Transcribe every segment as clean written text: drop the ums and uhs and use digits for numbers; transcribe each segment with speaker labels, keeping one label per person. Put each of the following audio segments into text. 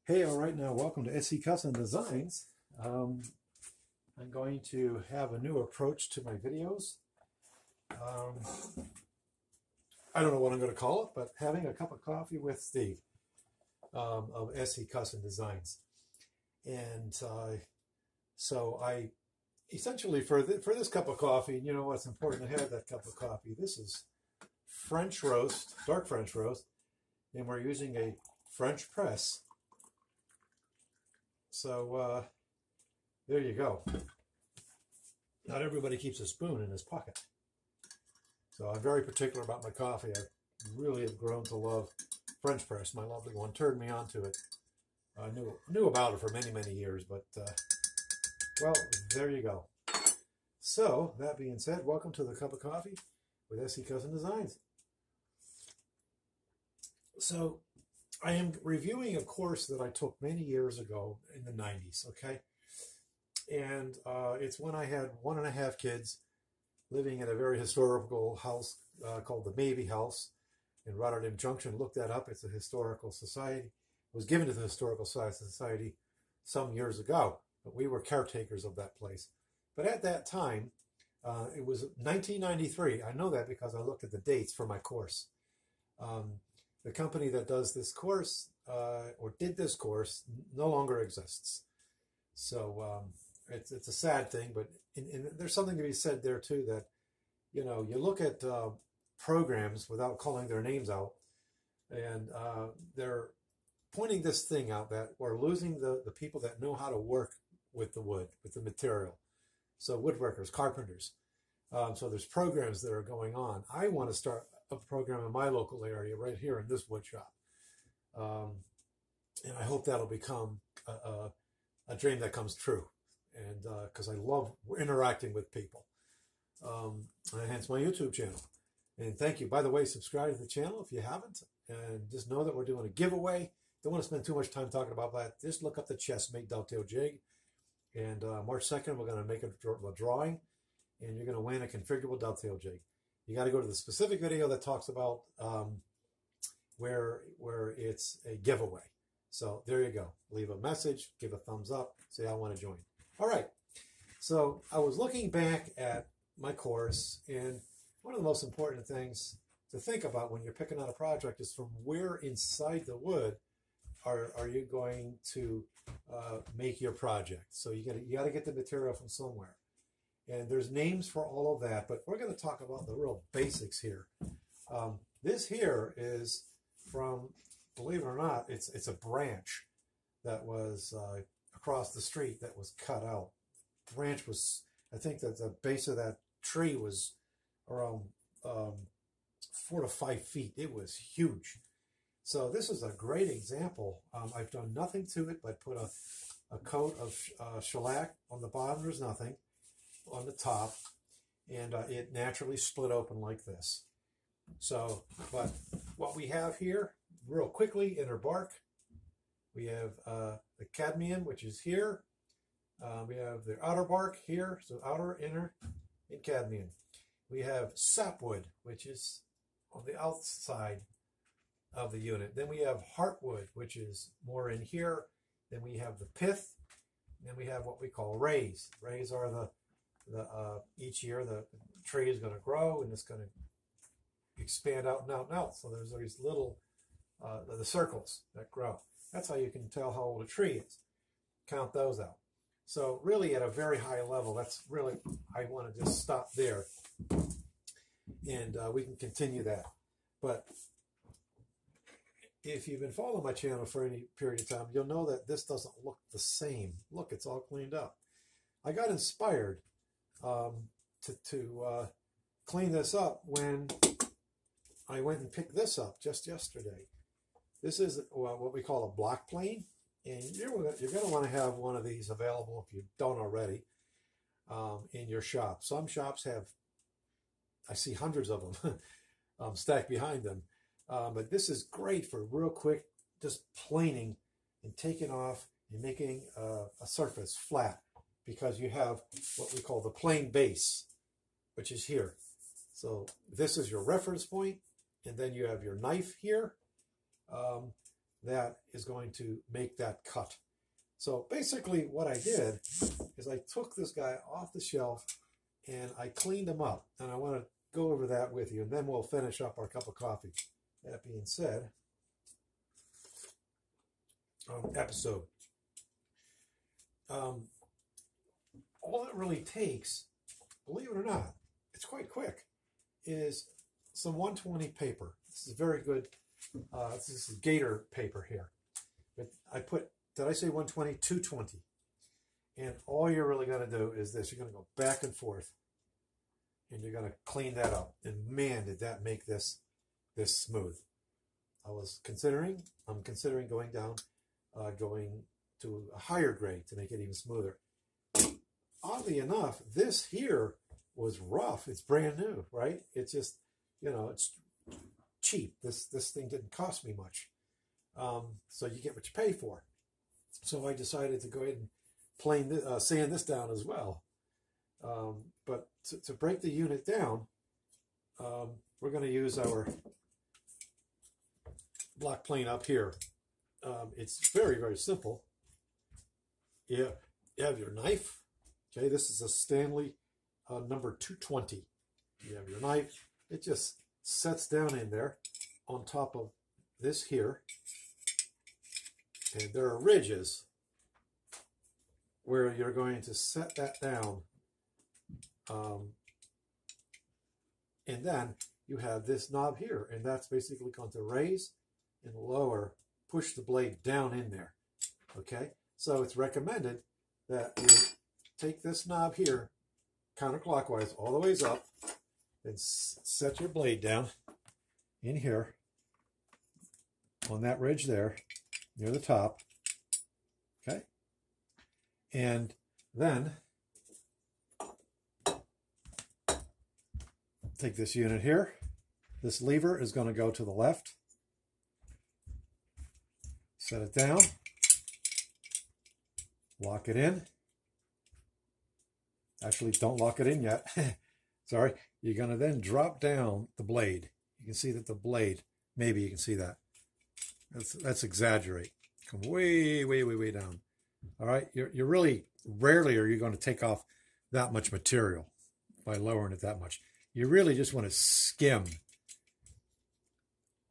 Speaker 1: Hey, all right, now welcome to SC Custom Designs. I'm going to have a new approach to my videos. I don't know what I'm going to call it, but having a cup of coffee with Steve of SC Custom Designs. And so I essentially, for this cup of coffee, you know what's important to have that cup of coffee. This is French roast, dark French roast, and we're using a French press. So there you go. Not everybody keeps a spoon in his pocket. So I'm very particular about my coffee. I really have grown to love French press. My lovely one turned me on to it. I knew about it for many, many years, but well, there you go. So that being said, welcome to the cup of coffee with SC Custom Designs. So I am reviewing a course that I took many years ago in the 90s, okay? And it's when I had 1.5 kids living in a very historical house called the Mabey House in Rotterdam Junction. Look that up. It's a historical society. It was given to the Historical Society some years ago, but we were caretakers of that place. But at that time, it was 1993. I know that because I looked at the dates for my course. The company that does this course, or did this course, no longer exists. So it's a sad thing, but there's something to be said there too, that, you know, you look at programs without calling their names out, and they're pointing this thing out that we're losing the people that know how to work with the wood, with the material. So woodworkers, carpenters. So there's programs that are going on. I want to start a program in my local area right here in this wood shop. And I hope that'll become a dream that comes true. And because I love interacting with people. And hence my YouTube channel. And thank you. By the way, subscribe to the channel if you haven't. And just know that we're doing a giveaway. Don't want to spend too much time talking about that. Just look up the chest-made dovetail jig. And March 2nd, we're going to make a drawing. And you're going to win a configurable dovetail jig. You got to go to the specific video that talks about where it's a giveaway. So there you go. Leave a message, give a thumbs up, say I want to join. All right. So I was looking back at my course, and one of the most important things to think about when you're picking out a project is from where inside the wood are you going to make your project. So you got to get the material from somewhere. And there's names for all of that, but we're going to talk about the real basics here. This here is from, believe it or not, it's a branch that was across the street that was cut out. The branch was, I think that the base of that tree was around 4 to 5 feet. It was huge. So this is a great example. I've done nothing to it but put a coat of shellac on the bottom. There's nothing on the top, and it naturally split open like this. So, but what we have here, real quickly, inner bark, we have the cadmium, which is here. We have the outer bark here, so outer, inner, and cadmium. We have sapwood, which is on the outside of the unit. Then we have heartwood, which is more in here. Then we have the pith. Then we have what we call rays. Rays are each year the tree is going to grow and it's going to expand out and out and out. So there's these little the circles that grow. That's how you can tell how old a tree is. Count those out. So really at a very high level, that's really, I want to just stop there, and we can continue that. But if you've been following my channel for any period of time, you'll know that this doesn't look the same. Look, it's all cleaned up. I got inspired to clean this up when I went and picked this up just yesterday. This is what we call a block plane, and you're going to want to have one of these available if you don't already in your shop. Some shops have, I see hundreds of them stacked behind them, but this is great for real quick, just planing and taking off and making a surface flat, because you have what we call the plane base, which is here. So this is your reference point, and then you have your knife here. that is going to make that cut. So basically what I did is I took this guy off the shelf and I cleaned him up. And I want to go over that with you, and then we'll finish up our cup of coffee. That being said, episode. All it really takes, believe it or not, it's quite quick, is some 120 paper. This is very good. This is Gator paper here. But I put, did I say 120? 220. And all you're really going to do is this. You're going to go back and forth. And you're going to clean that up. And man, did that make this smooth. I'm considering going down, going to a higher grade to make it even smoother. Oddly enough, this here was rough. It's brand new, right? It's just, you know, it's cheap. This thing didn't cost me much. So you get what you pay for. So I decided to go ahead and sand this down as well. But to break the unit down, we're going to use our block plane up here. It's very, very simple. You have your knife. Okay, this is a Stanley number 220. You have your knife. It just sets down in there on top of this here. And there are ridges where you're going to set that down. And then you have this knob here, and that's basically going to raise and lower, push the blade down in there. Okay, so it's recommended that you take this knob here counterclockwise all the ways up, and set your blade down in here on that ridge there near the top. Okay, and then take this unit here. This lever is going to go to the left. Set it down. Lock it in. Actually, don't lock it in yet. Sorry. You're going to then drop down the blade. You can see that the blade, maybe you can see that. Let's exaggerate. Come way, way, way, way down. All right. You're really, rarely are you going to take off that much material by lowering it that much. You really just want to skim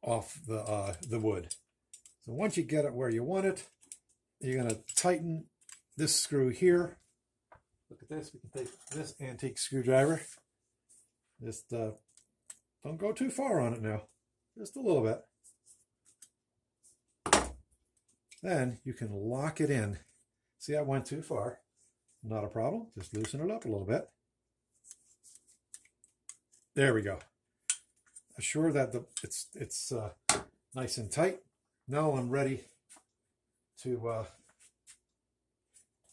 Speaker 1: off the wood. So once you get it where you want it, you're going to tighten this screw here. Look at this. We can take this antique screwdriver. Just don't go too far on it now. Just a little bit. Then you can lock it in. See, I went too far. Not a problem. Just loosen it up a little bit. There we go. Assure that it's nice and tight. Now I'm ready to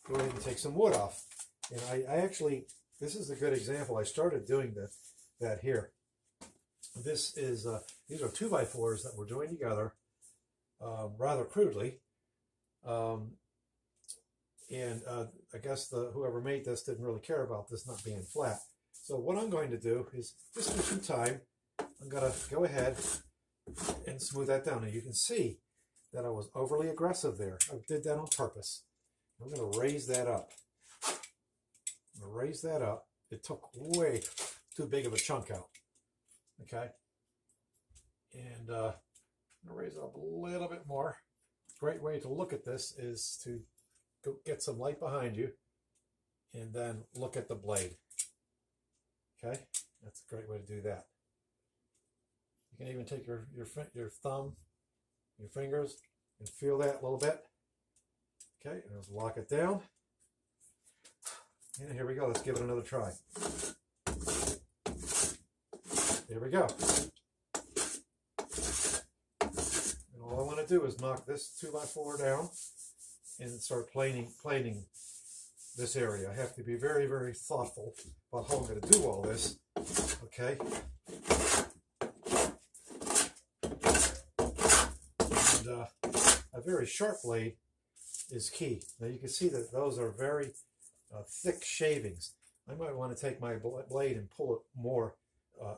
Speaker 1: go ahead and take some wood off. And I actually, this is a good example. I started doing that here. This is these are 2x4s that we're doing together rather crudely. I guess whoever made this didn't really care about this not being flat. So what I'm going to do is, just in some time, I'm going to go ahead and smooth that down. And you can see that I was overly aggressive there. I did that on purpose. I'm going to raise that up. I'm going to raise that up. It took way too big of a chunk out. Okay? And I'm going to raise it up a little bit more. Great way to look at this is to go get some light behind you and then look at the blade. Okay? That's a great way to do that. You can even take your thumb, your fingers, and feel that a little bit. Okay, and let's lock it down. And here we go. Let's give it another try. There we go. And all I want to do is knock this 2x4 down and start planing this area. I have to be very, very thoughtful about how I'm going to do all this. Okay. And a very sharp blade is key. Now you can see that those are very thick shavings. I might want to take my blade and pull it more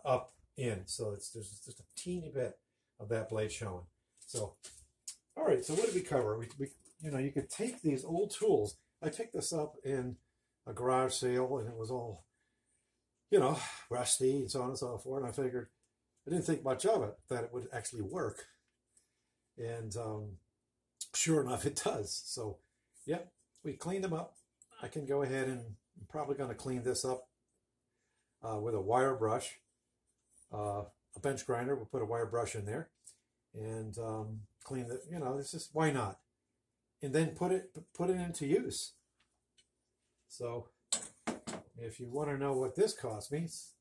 Speaker 1: up in, so there's just a teeny bit of that blade showing. So All right, so what did we cover? You know, you could take these old tools. I picked this up in a garage sale, and it was all, you know, rusty and so on and so forth. And I figured, I didn't think much of it, that it would actually work. And sure enough, it does. So, yeah, we cleaned them up. I can go ahead and I'm probably going to clean this up with a wire brush, a bench grinder. We'll put a wire brush in there and clean it. You know, it's just, why not? And then put it into use. So if you want to know what this cost me, it's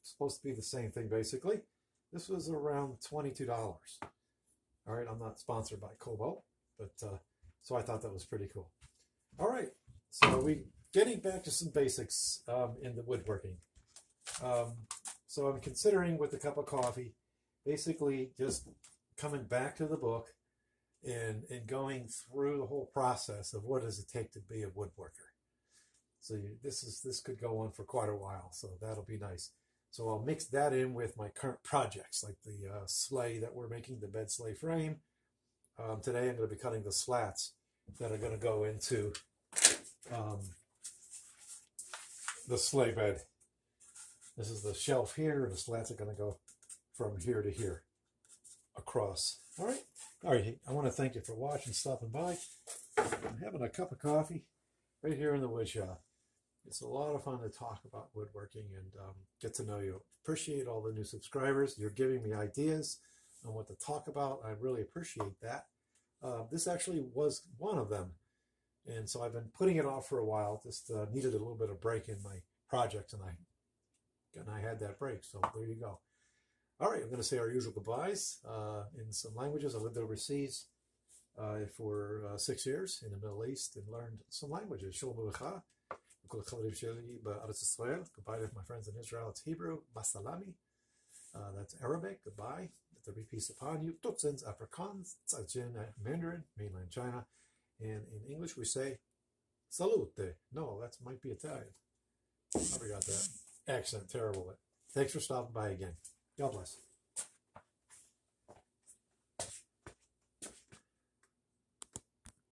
Speaker 1: supposed to be the same thing basically. This was around $22. All right, I'm not sponsored by Kobalt, but so I thought that was pretty cool. All right, so we getting back to some basics in the woodworking. So I'm considering with a cup of coffee, basically just coming back to the book and going through the whole process of what does it take to be a woodworker. So this could go on for quite a while, so that'll be nice. So I'll mix that in with my current projects, like the sleigh that we're making, the bed sleigh frame. Today I'm going to be cutting the slats that are going to go into the sleigh bed. This is the shelf here, and the slats are going to go from here to here across. All right. All right. I want to thank you for watching, stopping by. I'm having a cup of coffee right here in the wood shop. It's a lot of fun to talk about woodworking and get to know you. Appreciate all the new subscribers. You're giving me ideas on what to talk about. I really appreciate that. This actually was one of them. And so I've been putting it off for a while. Just needed a little bit of break in my project, and I had that break. So there you go. All right, I'm going to say our usual goodbyes in some languages. I lived overseas for 6 years in the Middle East and learned some languages. Goodbye to my friends in Israel. It's Hebrew. Basalami. That's Arabic. Goodbye. Let there be peace upon you. Tutsins, Afrikaans, Tsajin, Mandarin, mainland China. And in English we say salute. No, that might be Italian. I forgot that accent. Terrible. Thanks for stopping by again. God bless.